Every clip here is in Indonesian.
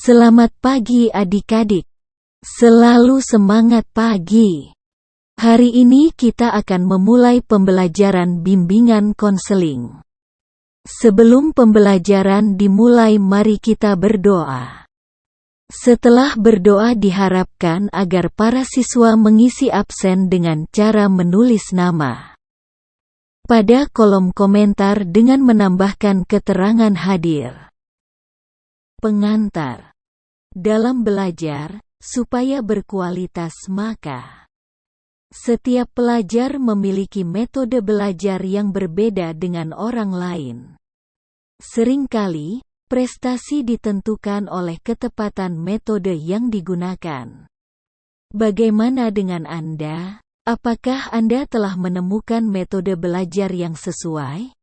Selamat pagi adik-adik. Selalu semangat pagi. Hari ini kita akan memulai pembelajaran bimbingan konseling. Sebelum pembelajaran dimulai, mari kita berdoa. Setelah berdoa, diharapkan agar para siswa mengisi absen dengan cara menulis nama pada kolom komentar dengan menambahkan keterangan hadir. Pengantar. Dalam belajar, supaya berkualitas maka setiap pelajar memiliki metode belajar yang berbeda dengan orang lain. Seringkali, prestasi ditentukan oleh ketepatan metode yang digunakan. Bagaimana dengan Anda? Apakah Anda telah menemukan metode belajar yang sesuai?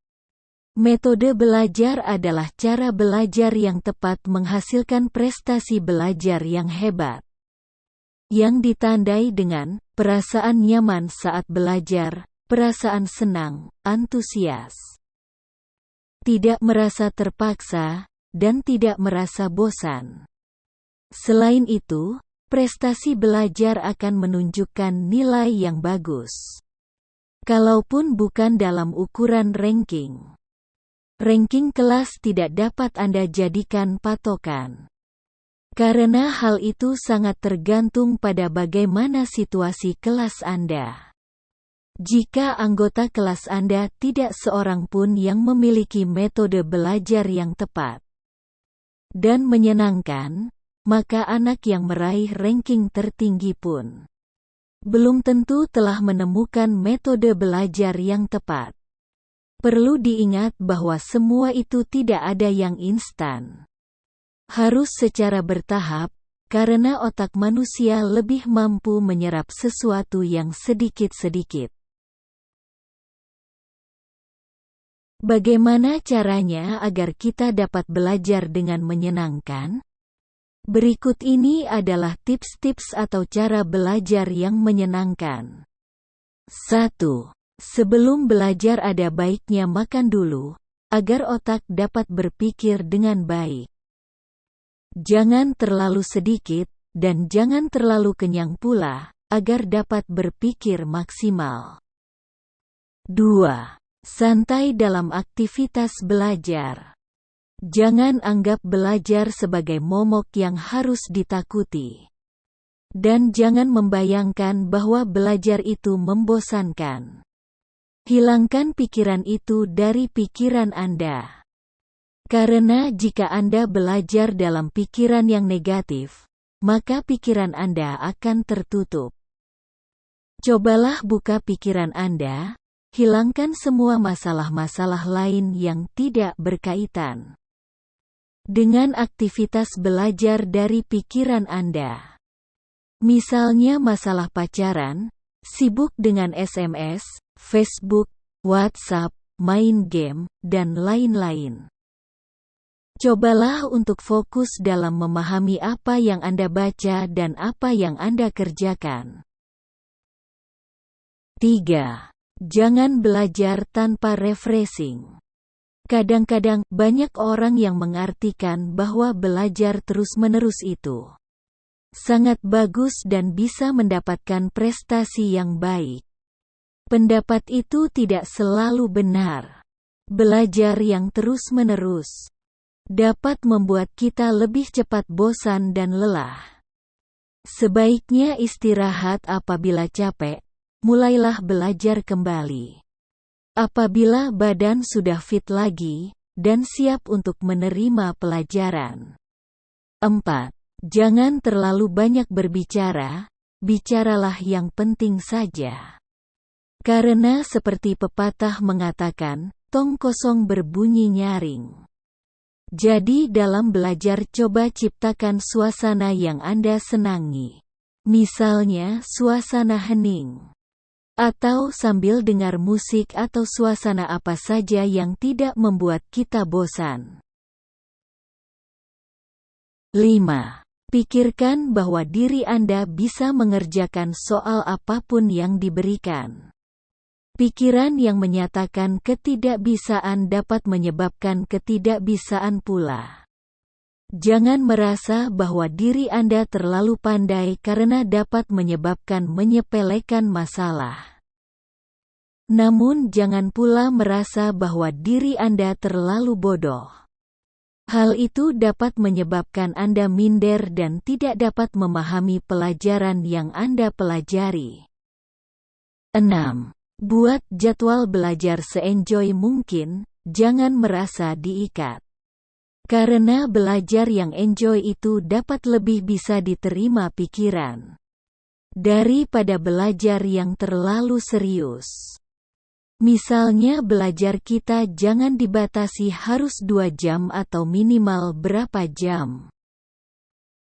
Metode belajar adalah cara belajar yang tepat menghasilkan prestasi belajar yang hebat, yang ditandai dengan perasaan nyaman saat belajar, perasaan senang, antusias, tidak merasa terpaksa, dan tidak merasa bosan. Selain itu, prestasi belajar akan menunjukkan nilai yang bagus. Kalaupun bukan dalam ukuran ranking. Ranking kelas tidak dapat Anda jadikan patokan. Karena hal itu sangat tergantung pada bagaimana situasi kelas Anda. Jika anggota kelas Anda tidak seorang pun yang memiliki metode belajar yang tepat dan menyenangkan, maka anak yang meraih ranking tertinggi pun belum tentu telah menemukan metode belajar yang tepat. Perlu diingat bahwa semua itu tidak ada yang instan. Harus secara bertahap, karena otak manusia lebih mampu menyerap sesuatu yang sedikit-sedikit. Bagaimana caranya agar kita dapat belajar dengan menyenangkan? Berikut ini adalah tips-tips atau cara belajar yang menyenangkan. 1. Sebelum belajar ada baiknya makan dulu, agar otak dapat berpikir dengan baik. Jangan terlalu sedikit, dan jangan terlalu kenyang pula, agar dapat berpikir maksimal. 2. Santai dalam aktivitas belajar. Jangan anggap belajar sebagai momok yang harus ditakuti. Dan jangan membayangkan bahwa belajar itu membosankan. Hilangkan pikiran itu dari pikiran Anda. Karena jika Anda belajar dalam pikiran yang negatif, maka pikiran Anda akan tertutup. Cobalah buka pikiran Anda, hilangkan semua masalah-masalah lain yang tidak berkaitan dengan aktivitas belajar dari pikiran Anda. Misalnya masalah pacaran, sibuk dengan SMS, Facebook, WhatsApp, main game, dan lain-lain. Cobalah untuk fokus dalam memahami apa yang Anda baca dan apa yang Anda kerjakan. 3. Jangan belajar tanpa refreshing. Kadang-kadang, banyak orang yang mengartikan bahwa belajar terus-menerus itu sangat bagus dan bisa mendapatkan prestasi yang baik. Pendapat itu tidak selalu benar. Belajar yang terus-menerus dapat membuat kita lebih cepat bosan dan lelah. Sebaiknya istirahat apabila capek, mulailah belajar kembali apabila badan sudah fit lagi, dan siap untuk menerima pelajaran. 4. Jangan terlalu banyak berbicara, bicaralah yang penting saja. Karena seperti pepatah mengatakan, tong kosong berbunyi nyaring. Jadi dalam belajar coba ciptakan suasana yang Anda senangi. Misalnya suasana hening. Atau sambil dengar musik atau suasana apa saja yang tidak membuat kita bosan. 5. Pikirkan bahwa diri Anda bisa mengerjakan soal apapun yang diberikan. Pikiran yang menyatakan ketidakbisaan dapat menyebabkan ketidakbisaan pula. Jangan merasa bahwa diri Anda terlalu pandai karena dapat menyebabkan menyepelekan masalah. Namun jangan pula merasa bahwa diri Anda terlalu bodoh. Hal itu dapat menyebabkan Anda minder dan tidak dapat memahami pelajaran yang Anda pelajari. 6. Buat jadwal belajar se-enjoy mungkin, jangan merasa diikat. Karena belajar yang enjoy itu dapat lebih bisa diterima pikiran daripada belajar yang terlalu serius. Misalnya belajar kita jangan dibatasi harus 2 jam atau minimal berapa jam.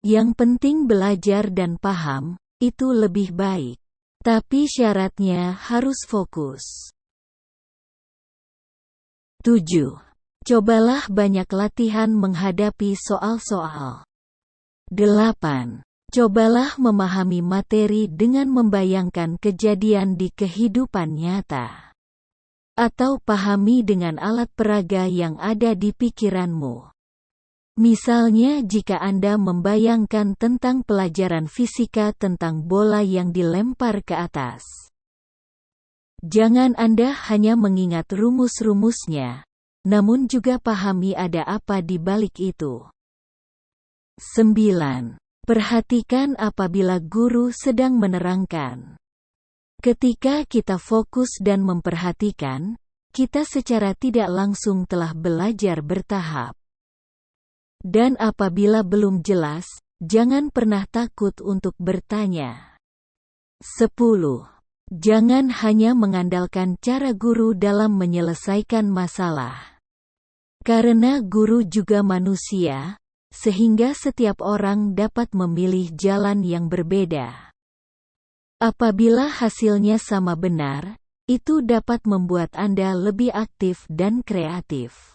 Yang penting belajar dan paham, itu lebih baik. Tapi syaratnya harus fokus. 7. Cobalah banyak latihan menghadapi soal-soal. 8. Cobalah memahami materi dengan membayangkan kejadian di kehidupan nyata. Atau pahami dengan alat peraga yang ada di pikiranmu. Misalnya jika Anda membayangkan tentang pelajaran fisika tentang bola yang dilempar ke atas. Jangan Anda hanya mengingat rumus-rumusnya, namun juga pahami ada apa di balik itu. 9. Perhatikan apabila guru sedang menerangkan. Ketika kita fokus dan memperhatikan, kita secara tidak langsung telah belajar bertahap. Dan apabila belum jelas, jangan pernah takut untuk bertanya. 10. Jangan hanya mengandalkan cara guru dalam menyelesaikan masalah. Karena guru juga manusia, sehingga setiap orang dapat memilih jalan yang berbeda. Apabila hasilnya sama benar, itu dapat membuat Anda lebih aktif dan kreatif.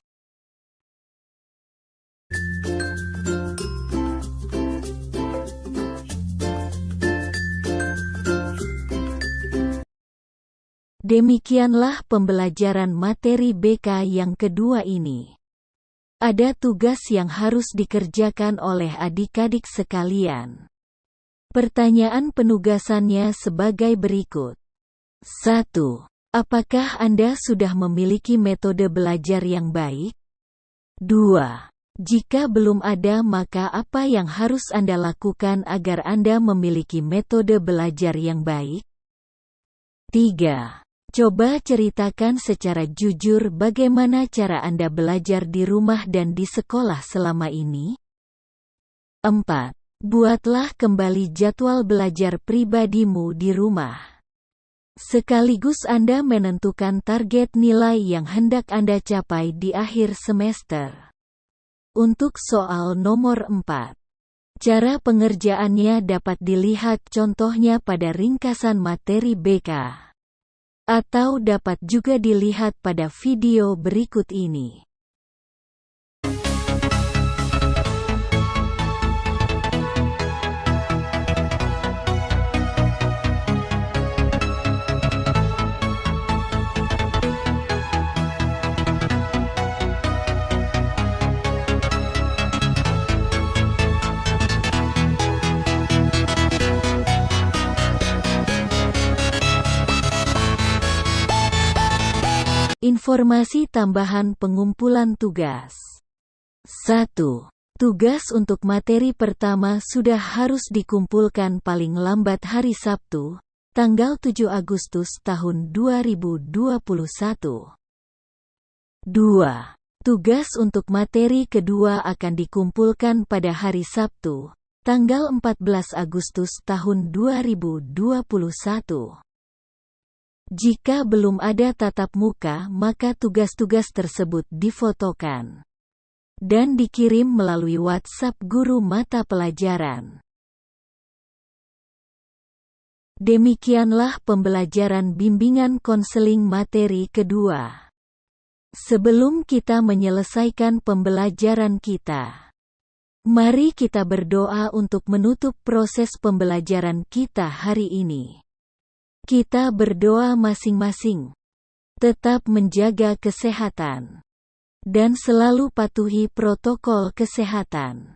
Demikianlah pembelajaran materi BK yang kedua ini. Ada tugas yang harus dikerjakan oleh adik-adik sekalian. Pertanyaan penugasannya sebagai berikut. 1. Apakah Anda sudah memiliki metode belajar yang baik? 2. Jika belum ada, maka apa yang harus Anda lakukan agar Anda memiliki metode belajar yang baik? 3. Coba ceritakan secara jujur bagaimana cara Anda belajar di rumah dan di sekolah selama ini. 4. Buatlah kembali jadwal belajar pribadimu di rumah. Sekaligus Anda menentukan target nilai yang hendak Anda capai di akhir semester. Untuk soal nomor 4. Cara pengerjaannya dapat dilihat contohnya pada ringkasan materi BK. Atau dapat juga dilihat pada video berikut ini. Informasi tambahan pengumpulan tugas. 1. Tugas untuk materi pertama sudah harus dikumpulkan paling lambat hari Sabtu, tanggal 7 Agustus tahun 2021. 2. Tugas untuk materi kedua akan dikumpulkan pada hari Sabtu, tanggal 14 Agustus tahun 2021. Jika belum ada tatap muka, maka tugas-tugas tersebut difotokan dan dikirim melalui WhatsApp guru mata pelajaran. Demikianlah pembelajaran bimbingan konseling materi kedua. Sebelum kita menyelesaikan pembelajaran kita, mari kita berdoa untuk menutup proses pembelajaran kita hari ini. Kita berdoa masing-masing. Tetap menjaga kesehatan. dan selalu patuhi protokol kesehatan.